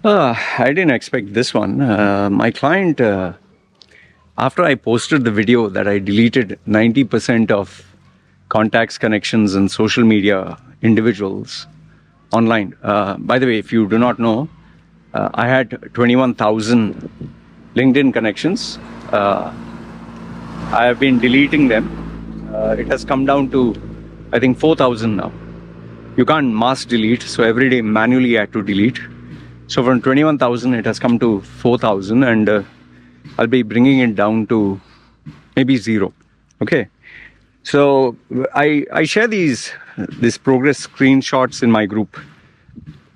I didn't expect this one. My client, after I posted the video that I deleted 90% of contacts, connections, and social media individuals online. By the way, if you do not know, I had 21,000 LinkedIn connections. I have been deleting them. It has come down to, I think, 4,000 now. You can't mass delete, so every day manually I had to delete. So from 21,000, it has come to 4,000, and I'll be bringing it down to maybe 0. Okay. So I share these progress screenshots in my group,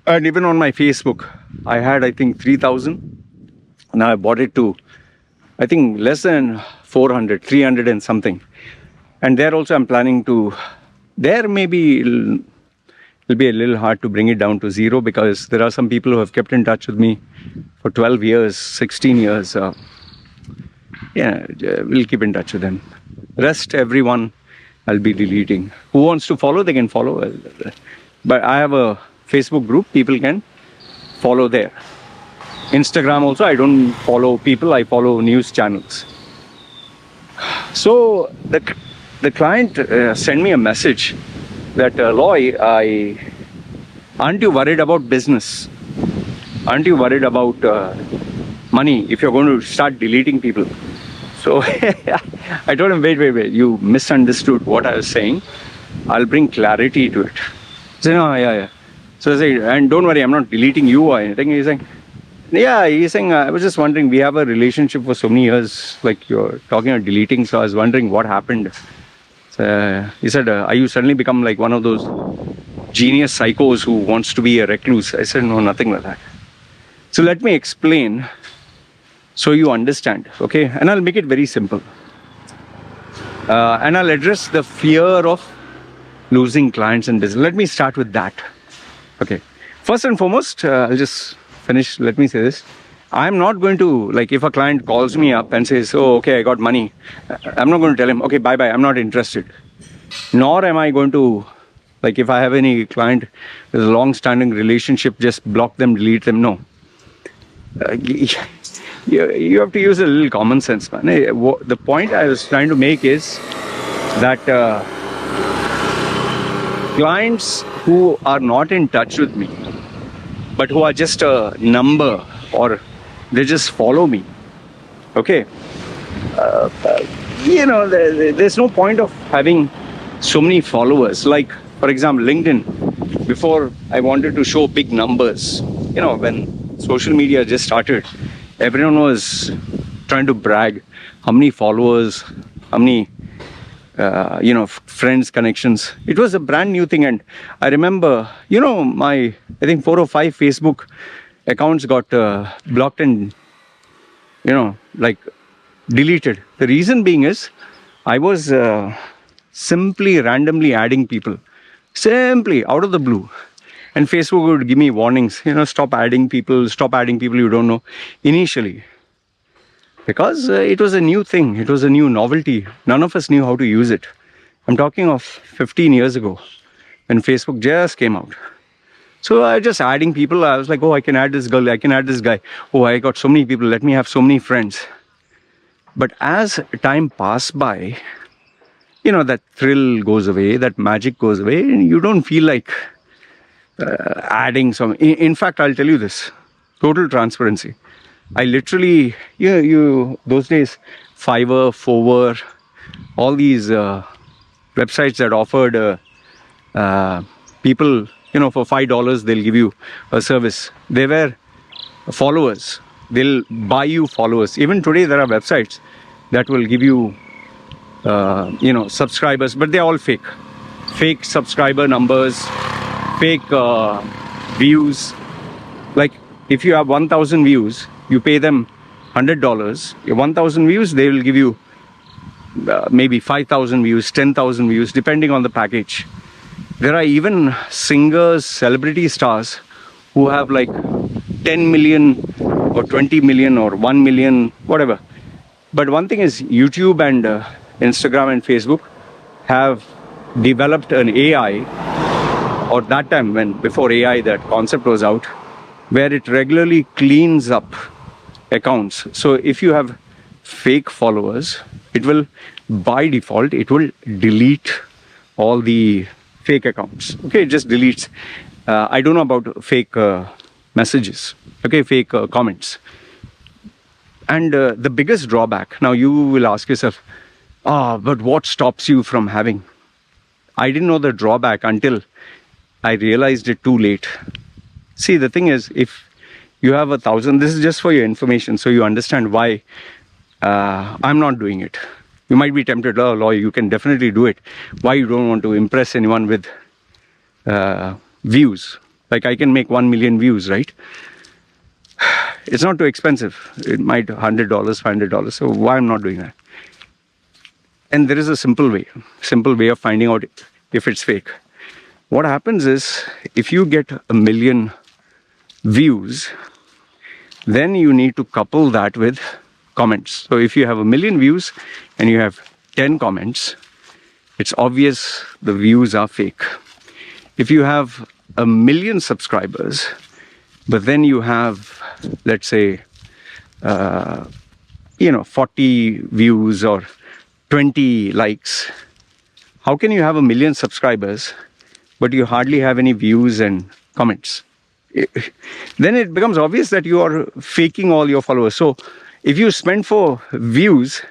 and even on my Facebook. I had, I think, 3,000. Now I bought it to, I think, less than 400, 300 and something. And there also I'm planning to, there maybe it'll be a little hard to bring it down to 0, because there are some people who have kept in touch with me for 12 years, 16 years. Yeah, we'll keep in touch with them. Rest, everyone, I'll be deleting. Who wants to follow, they can follow. But I have a Facebook group, people can follow there. Instagram also, I don't follow people, I follow news channels. So the client sent me a message that, Loy, aren't you worried about business? Aren't you worried about money if you're going to start deleting people? So I told him, wait, you misunderstood what I was saying. I'll bring clarity to it. He said, no, yeah. So I said, and don't worry, I'm not deleting you or anything. He's saying, I was just wondering, we have a relationship for so many years, like you're talking about deleting, so I was wondering what happened. So, he said, are you suddenly become like one of those genius psychos who wants to be a recluse? I said, no, nothing like that. So let me explain so you understand, okay? And I'll make it very simple. And I'll address the fear of losing clients and business. Let me start with that. Okay. First and foremost, I'll just finish. Let me say this. I'm not going to, like, if a client calls me up and says, oh, okay, I got money, I'm not going to tell him, okay, bye-bye, I'm not interested. Nor am I going to, like, if I have any client with a long-standing relationship, just block them, delete them. No. You have to use a little common sense, man. The point I was trying to make is that clients who are not in touch with me, but who are just a number, or they just follow me, okay? There's no point of having so many followers. Like, for example, LinkedIn, before I wanted to show big numbers, when social media just started, everyone was trying to brag how many followers, how many friends, connections. It was a brand new thing. And I remember, I think 4 or 5 Facebook accounts got blocked and, deleted. The reason being is I was simply randomly adding people, simply out of the blue. And Facebook would give me warnings, stop adding people you don't know, initially. Because it was a new thing, it was a new novelty. None of us knew how to use it. I'm talking of 15 years ago, when Facebook just came out. So I was just adding people. I was like, oh, I can add this girl, I can add this guy. Oh, I got so many people, let me have so many friends. But as time passed by, that thrill goes away, that magic goes away, and you don't feel like adding some. In fact, I'll tell you this, total transparency. I literally, those days, Fiverr, Fover, all these websites that offered people, for $5, they'll give you a service. They were followers. They'll buy you followers. Even today, there are websites that will give you, subscribers, but they're all fake. Fake subscriber numbers, fake views. Like, if you have 1,000 views, you pay them $100. 1,000 views, they will give you maybe 5,000 views, 10,000 views, depending on the package. There are even singers, celebrity stars who have like 10 million or 20 million or 1 million, whatever. But one thing is, YouTube and Instagram and Facebook have developed an AI, or that time, before AI, that concept was out, where it regularly cleans up accounts. So if you have fake followers, it will, by default, it will delete all the fake accounts. Okay, it just deletes. I don't know about fake messages, okay, fake comments. And the biggest drawback, now you will ask yourself, but what stops you from having? I didn't know the drawback until I realized it too late. See, the thing is, if you have 1,000, this is just for your information, so you understand why I'm not doing it. You might be tempted, oh, Loy, you can definitely do it. Why you don't want to impress anyone with views? Like I can make 1 million views, right? It's not too expensive. It might $100, $500. So why I'm not doing that? And there is a simple way of finding out if it's fake. What happens is, if you get 1 million views, then you need to couple that with comments. So if you have 1 million views and you have 10 comments, it's obvious the views are fake. If you have 1 million subscribers, but then you have, let's say, 40 views or 20 likes, how can you have 1 million subscribers, but you hardly have any views and comments? Then it becomes obvious that you are faking all your followers. So if you spend for views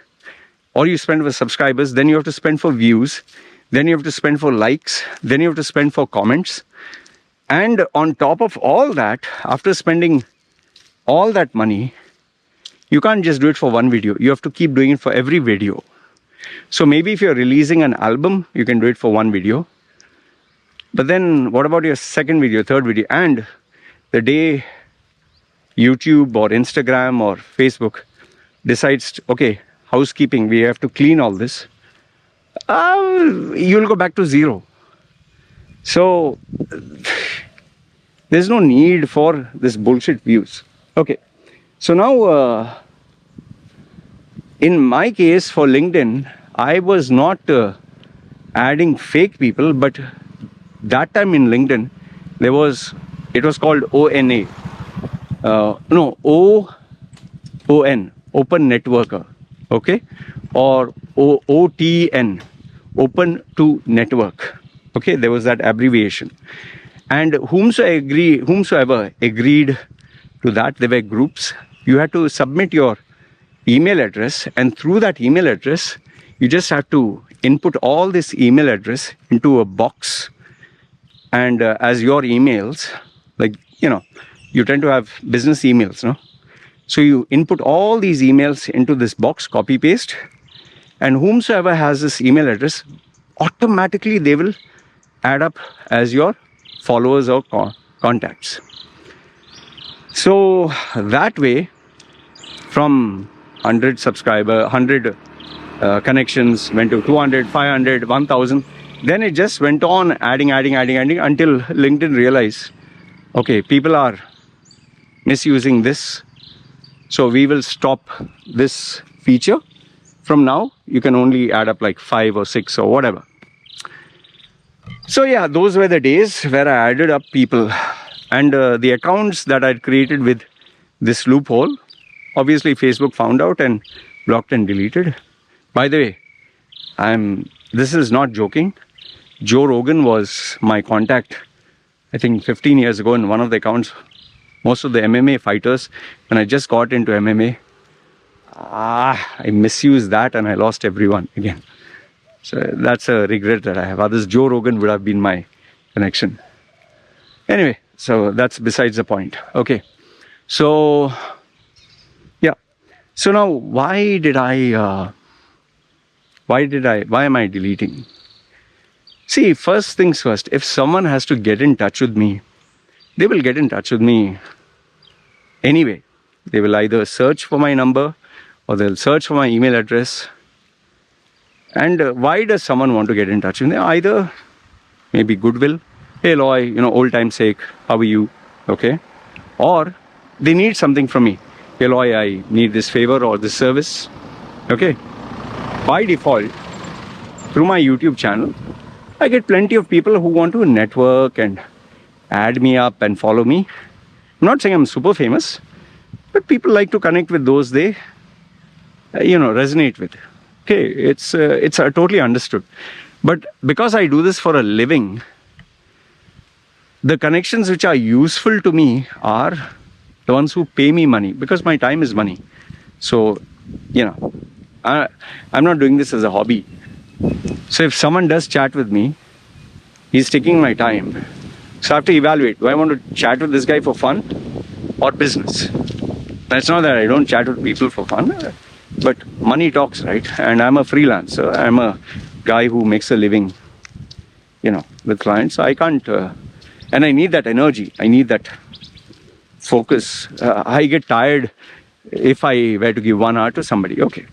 or you spend for subscribers, then you have to spend for views, then you have to spend for likes, then you have to spend for comments. And on top of all that, after spending all that money, you can't just do it for one video. You have to keep doing it for every video. So maybe if you're releasing an album, you can do it for one video. But then what about your second video, third video? And the day YouTube or Instagram or Facebook decides, okay, housekeeping, we have to clean all this, you'll go back to zero. So there's no need for this bullshit views. Okay, so now in my case for LinkedIn, I was not adding fake people, but that time in LinkedIn, it was called ONA. OON, Open Networker, okay? Or OTN, Open to Network. Okay, there was that abbreviation. And whomsoever agreed to that, there were groups. You had to submit your email address, and through that email address, you just have to input all this email address into a box. And as your emails, like, you tend to have business emails, no? So you input all these emails into this box, copy paste, and whomsoever has this email address, automatically they will add up as your followers or contacts. So that way, from 100 connections went to 200, 500, 1000. Then it just went on adding until LinkedIn realized, okay, people are misusing this. So we will stop this feature. From now, you can only add up like 5 or 6 or whatever. So yeah, those were the days where I added up people. And the accounts that I'd created with this loophole, obviously Facebook found out and blocked and deleted. By the way, this is not joking. Joe Rogan was my contact, I think 15 years ago in one of the accounts. Most of the MMA fighters, when I just got into MMA, I misused that and I lost everyone again. So that's a regret that I have. Others, Joe Rogan would have been my connection. Anyway, so that's besides the point. Okay. So, yeah. So now, why am I deleting? See, first things first, if someone has to get in touch with me, they will get in touch with me anyway. They will either search for my number or they'll search for my email address. And why does someone want to get in touch with me? Either maybe goodwill. Hey, Loy, old time's sake, how are you? Okay. Or they need something from me. Hey, Loy, I need this favor or this service. Okay. By default, through my YouTube channel, I get plenty of people who want to network and add me up and follow me. I'm not saying I'm super famous, but people like to connect with those they, resonate with. Okay, it's totally understood. But because I do this for a living, the connections which are useful to me are the ones who pay me money, because my time is money. So, I'm not doing this as a hobby. So if someone does chat with me, he's taking my time. So I have to evaluate, do I want to chat with this guy for fun or business? It's not that I don't chat with people for fun, but money talks, right? And I'm a freelancer. I'm a guy who makes a living, with clients. So I can't, and I need that energy. I need that focus. I get tired if I were to give 1 hour to somebody. Okay.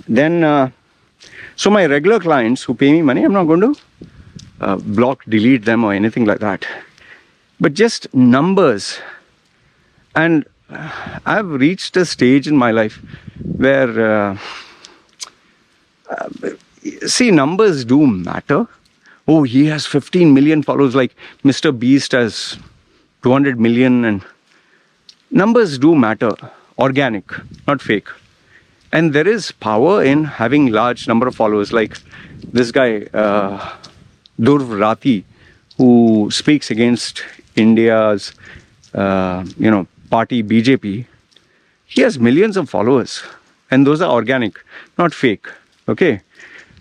Then, so my regular clients who pay me money, I'm not going to block, delete them or anything like that. But just numbers. And I've reached a stage in my life where, see, numbers do matter. Oh, he has 15 million followers, like Mr. Beast has 200 million, and numbers do matter. Organic, not fake. And there is power in having large number of followers, like this guy, Durv Rathi, who speaks against India's, party BJP. He has millions of followers, and those are organic, not fake. Okay,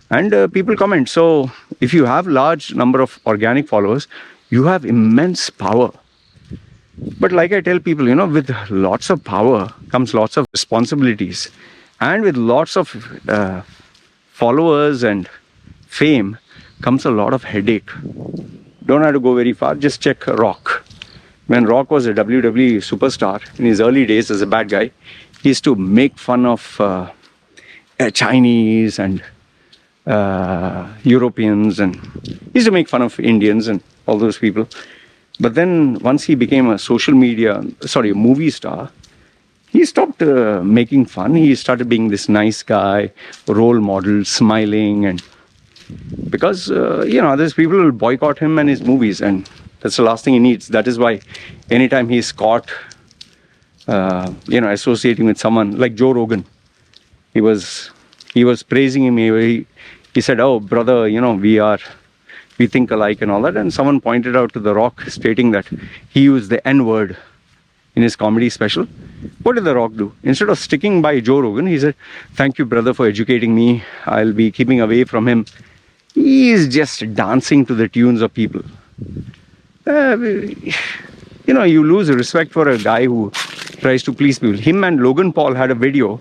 and people comment. So if you have large number of organic followers, you have immense power. But like I tell people, with lots of power comes lots of responsibilities, and with lots of followers and fame comes a lot of headache. Don't have to go very far, just check Rock. When Rock was a WWE superstar in his early days as a bad guy, he used to make fun of Chinese and Europeans, and he used to make fun of Indians and all those people. But then once he became a movie star, he stopped making fun. He started being this nice guy, role model, smiling, and because others people will boycott him and his movies, and that's the last thing he needs. That is why anytime he's caught associating with someone like Joe Rogan, he was praising him. He said, "Oh brother, we think alike," and all that. And someone pointed out to The Rock, stating that he used the N-word in his comedy special. What did The Rock do? Instead of sticking by Joe Rogan, he said, "Thank you, brother, for educating me. I'll be keeping away from him." He is just dancing to the tunes of people. You lose respect for a guy who tries to please people. Him and Logan Paul had a video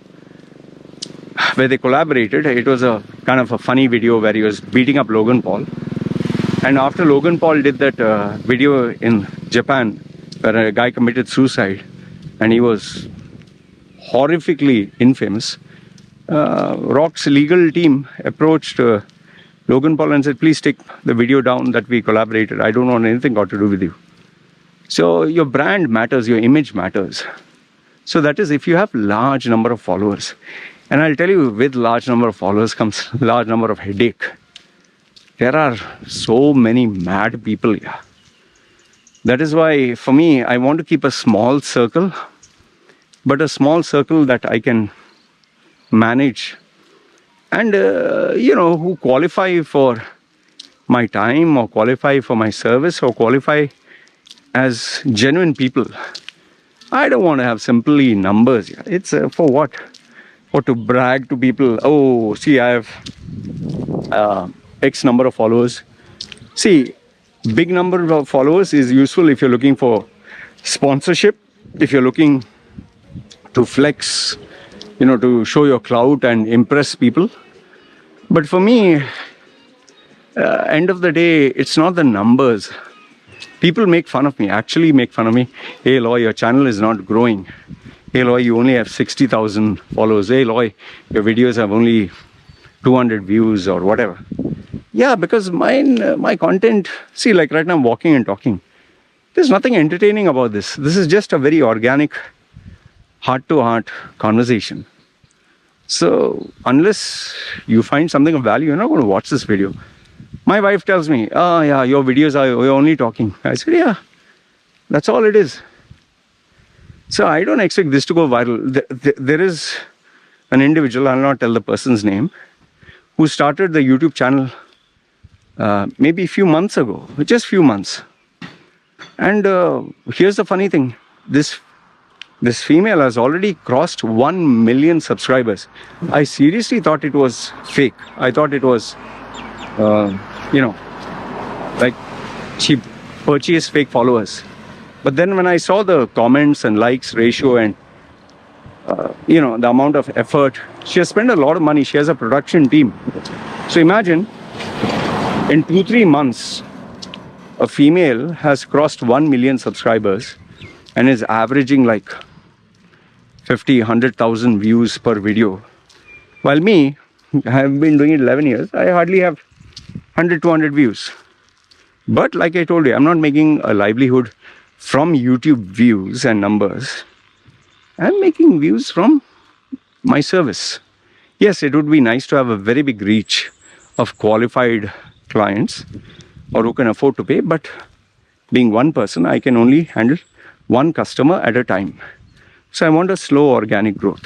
where they collaborated. It was a kind of a funny video where he was beating up Logan Paul. And after Logan Paul did that video in Japan where a guy committed suicide and he was horrifically infamous, Rock's legal team approached Logan Paul and said, "Please take the video down that we collaborated. I don't want anything got to do with you." So your brand matters, your image matters. So that is if you have large number of followers. And I'll tell you, with large number of followers comes large number of headache. There are so many mad people here. That is why, for me, I want to keep a small circle, but a small circle that I can manage. And, who qualify for my time or qualify for my service or qualify as genuine people. I don't want to have simply numbers. It's for what? For to brag to people, "Oh, see, I have X number of followers." See, big number of followers is useful if you're looking for sponsorship, if you're looking to flex, to show your clout and impress people. But for me, end of the day, it's not the numbers. People make fun of me, actually make fun of me. "Hey Loy, your channel is not growing. Hey Loy, you only have 60,000 followers. Hey Loy, your videos have only 200 views," or whatever. Yeah, because my content, see, like right now I'm walking and talking. There's nothing entertaining about this. This is just a very organic, heart-to-heart conversation. So unless you find something of value, you're not going to watch this video. My wife tells me, "Oh yeah, your videos are, you're only talking." I said, "Yeah, that's all it is." So I don't expect this to go viral. There is an individual, I'll not tell the person's name, who started the YouTube channel maybe a few months ago, just few months. And here's the funny thing. This female has already crossed 1 million subscribers. I seriously thought it was fake. I thought it was, like she purchased fake followers. But then when I saw the comments and likes ratio and, the amount of effort, she has spent a lot of money. She has a production team. So imagine, in 2-3 months, a female has crossed 1 million subscribers and is averaging like 50, 100,000 views per video. While me, I have been doing it 11 years, I hardly have 100, 200 views. But like I told you, I'm not making a livelihood from YouTube views and numbers. I'm making views from my service. Yes, it would be nice to have a very big reach of qualified clients or who can afford to pay, but being one person, I can only handle one customer at a time. So I want a slow organic growth.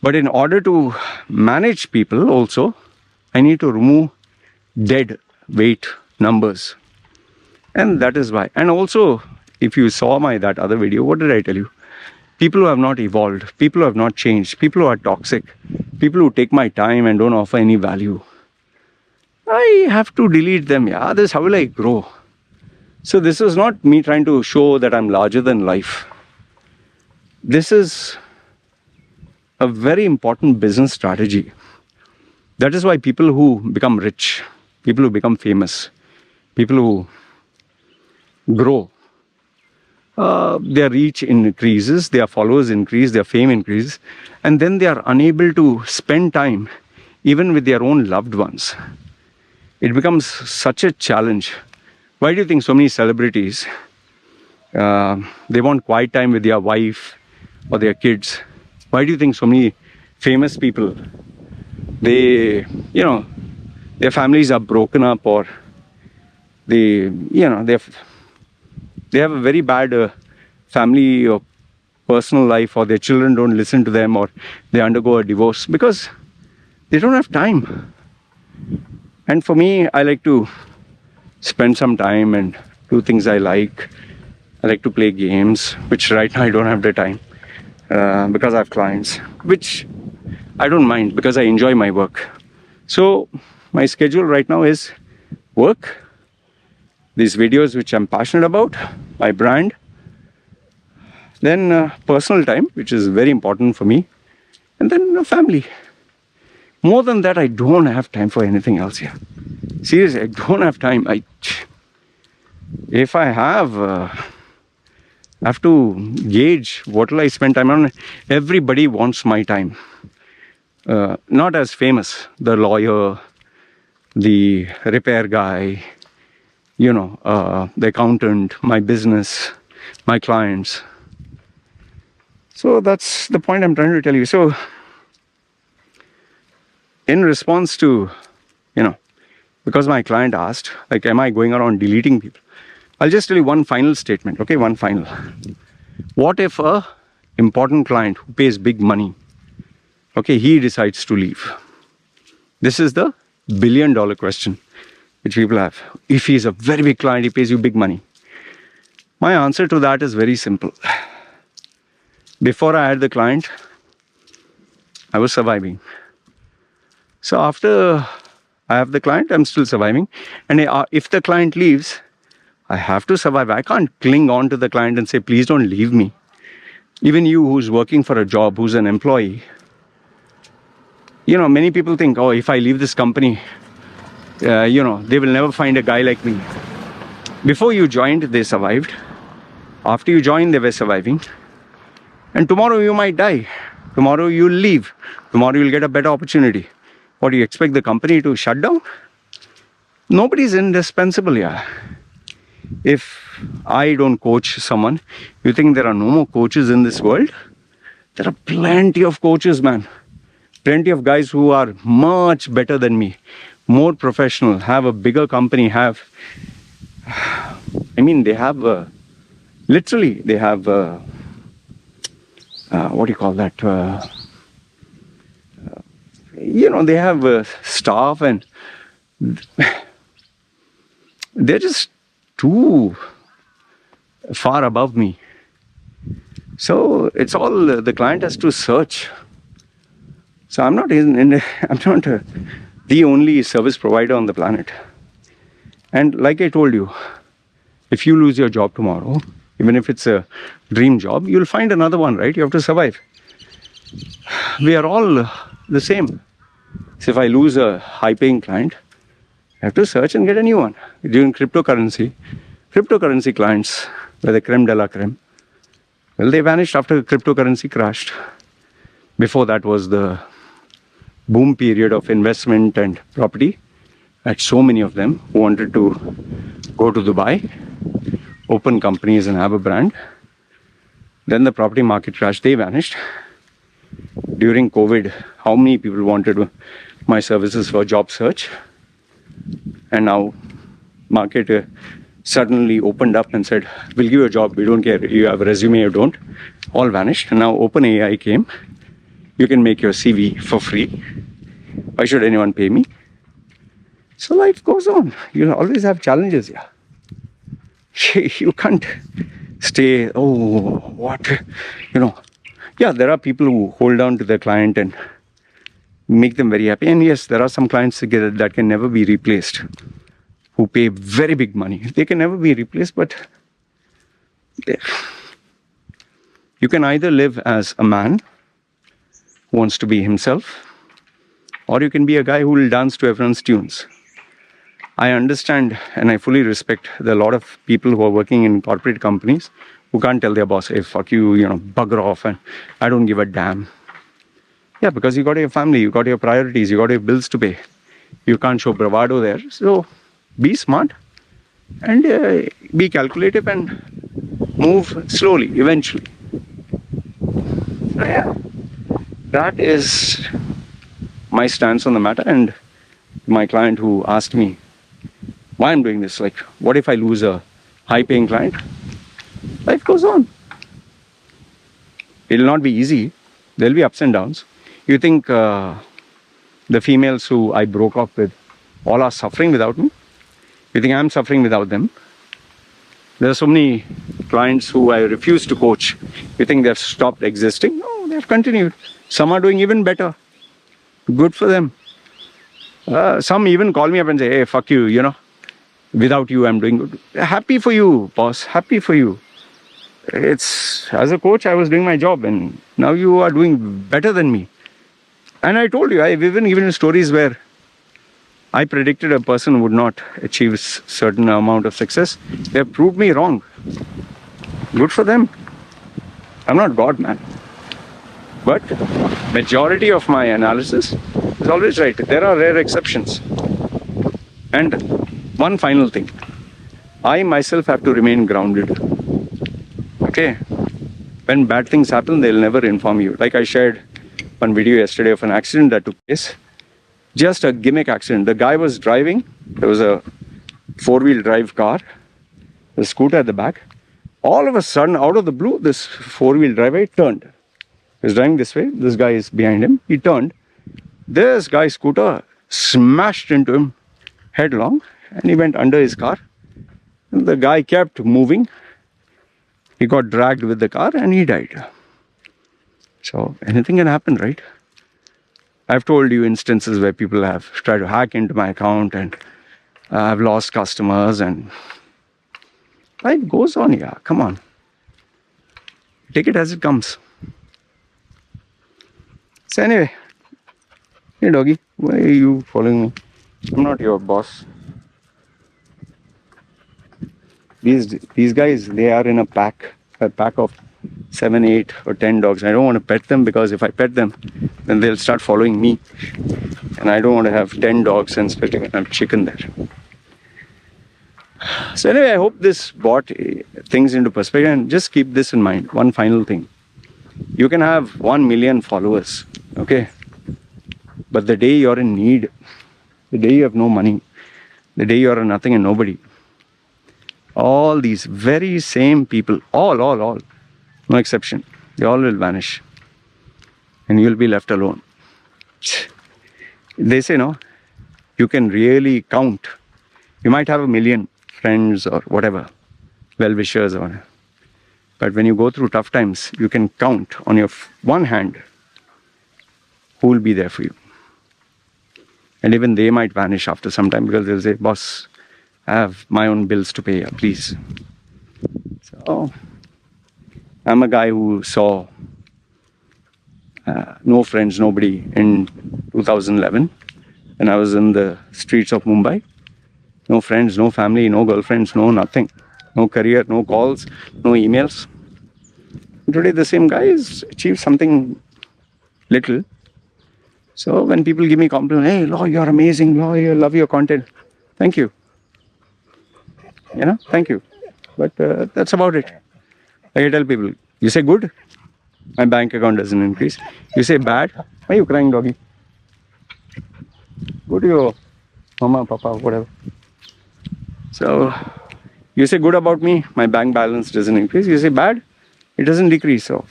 But in order to manage people also, I need to remove dead weight numbers. And that is why. And also, if you saw that other video, what did I tell you? People who have not evolved, people who have not changed, people who are toxic, people who take my time and don't offer any value, I have to delete them. Yeah, this, how will I grow? So this is not me trying to show that I'm larger than life. This is a very important business strategy. That is why people who become rich, people who become famous, people who grow, their reach increases, their followers increase, their fame increases, and then they are unable to spend time even with their own loved ones. It becomes such a challenge. Why do you think so many celebrities, they want quiet time with their wife or their kids? Why do you think so many famous people, their families are broken up, or they have a very bad family or personal life, or their children don't listen to them, or they undergo a divorce because they don't have time. And for me, I like to spend some time and do things I like. I like to play games, which right now I don't have the time because I have clients, which I don't mind because I enjoy my work. So my schedule right now is work, these videos which I'm passionate about, my brand, then personal time, which is very important for me, and then family. More than that, I don't have time for anything else here. Seriously, I don't have time. If I have to gauge what will I spend time on. Everybody wants my time. Not as famous, the lawyer, the repair guy, the accountant, my business, my clients. So that's the point I'm trying to tell you. So in response to, because my client asked, like, am I going around deleting people? I'll just tell you one final statement, okay? One final. What if a important client who pays big money, okay, he decides to leave? This is the billion-dollar question which people have. If he's a very big client, he pays you big money. My answer to that is very simple. Before I had the client, I was surviving. So after I have the client, I'm still surviving. And if the client leaves, I have to survive. I can't cling on to the client and say, please don't leave me. Even you who's working for a job, who's an employee, many people think, oh, if I leave this company, they will never find a guy like me. Before you joined, they survived. After you joined, they were surviving. And tomorrow you might die. Tomorrow you'll leave. Tomorrow you'll get a better opportunity. What, do you expect the company to shut down? Nobody's indispensable here. If I don't coach someone, you think there are no more coaches in this world? There are plenty of coaches, man. Plenty of guys who are much better than me, more professional, have a bigger company, they have Literally, they have, what do you call that? They have staff, and they're just too far above me. So it's all the client has to search. So I'm not the only service provider on the planet. And like I told you, if you lose your job tomorrow, even if it's a dream job, you'll find another one, right? You have to survive. We are all the same. So if I lose a high-paying client, I have to search and get a new one. During cryptocurrency clients were the creme de la creme. Well, they vanished after cryptocurrency crashed. Before that was the boom period of investment and property. I had so many of them who wanted to go to Dubai, open companies and have a brand. Then the property market crashed, they vanished. During COVID, how many people wanted my services for job search? And now market suddenly opened up and said, we'll give you a job, we don't care, you have a resume or don't. All vanished. And now OpenAI came. You can make your CV for free. Why should anyone pay me? So life goes on. You'll always have challenges, yeah. You can't stay, Yeah, there are people who hold on to their client and make them very happy. And yes, there are some clients that can never be replaced, who pay very big money. They can never be replaced, but you can either live as a man who wants to be himself, or you can be a guy who will dance to everyone's tunes. I understand and I fully respect there are a lot of people who are working in corporate companies who can't tell their boss, hey, fuck you, bugger off, and I don't give a damn. Yeah, because you got your family, you got your priorities, you got your bills to pay. You can't show bravado there. So be smart and be calculative and move slowly, eventually. So yeah, that is my stance on the matter. And my client who asked me why I'm doing this, like, what if I lose a high-paying client? Life goes on. It'll not be easy. There'll be ups and downs. You think the females who I broke up with all are suffering without me? You think I'm suffering without them? There are so many clients who I refuse to coach. You think they've stopped existing? No, they've continued. Some are doing even better. Good for them. Some even call me up and say, hey, fuck you, without you I'm doing good. Happy for you, boss. Happy for you. It's, as a coach, I was doing my job, and now you are doing better than me. And I told you, I've even given stories where I predicted a person would not achieve a certain amount of success. They have proved me wrong. Good for them. I'm not God, man. But majority of my analysis is always right. There are rare exceptions. And one final thing. I myself have to remain grounded. Okay? When bad things happen, they'll never inform you. Like I shared one video yesterday of an accident that took place. Just a gimmick accident. The guy was driving. There was a four-wheel drive car, a scooter at the back. All of a sudden, out of the blue, this four-wheel drive turned. He was driving this way. This guy is behind him. He turned. This guy's scooter smashed into him headlong, and he went under his car. And the guy kept moving. He got dragged with the car and he died. So anything can happen, right? I've told you instances where people have tried to hack into my account and I've lost customers, and life goes on, yeah. Come on. Take it as it comes. So anyway, hey doggy, why are you following me? I'm not your boss. These guys, they are in a pack of 7, 8 or 10 dogs. I don't want to pet them, because if I pet them, then they'll start following me. And I don't want to have 10 dogs, and especially when I'm chicken there. So anyway, I hope this brought things into perspective, and just keep this in mind. One final thing. You can have 1 million followers, okay? But the day you're in need, the day you have no money, the day you're a nothing and nobody, All these very same people, all, no exception, they all will vanish. And you'll be left alone. They say, no, you can really count. You might have 1 million friends or whatever, well-wishers or whatever. But when you go through tough times, you can count on your one hand who will be there for you. And even they might vanish after some time because they'll say, boss, I have my own bills to pay, please. So, I'm a guy who saw no friends, nobody in 2011. And I was in the streets of Mumbai. No friends, no family, no girlfriends, no nothing. No career, no calls, no emails. Today the same guy has achieved something little. So when people give me compliments, hey, Loy, you're amazing, Loy, I love your content. Thank you. Thank you. But that's about it. Like I tell people, you say good, my bank account doesn't increase. You say bad, why are you crying, doggy? Go to your mama, papa, whatever. So you say good about me, my bank balance doesn't increase. You say bad, it doesn't decrease. So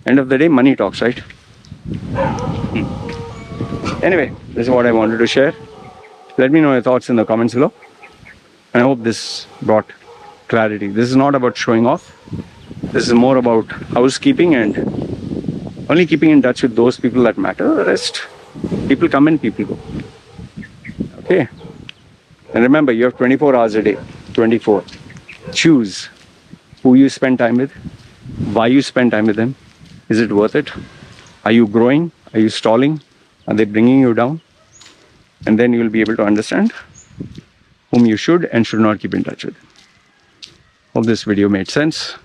end of the day, money talks, right? Anyway, this is what I wanted to share. Let me know your thoughts in the comments below. And I hope this brought clarity. This is not about showing off. This is more about housekeeping and only keeping in touch with those people that matter. The rest, people come and people go. Okay? And remember, you have 24 hours a day. 24. Choose who you spend time with, why you spend time with them. Is it worth it? Are you growing? Are you stalling? Are they bringing you down? And then you will be able to understand whom you should and should not keep in touch with. Hope this video made sense.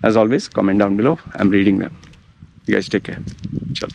As always, comment down below. I'm reading them. You guys take care. Ciao.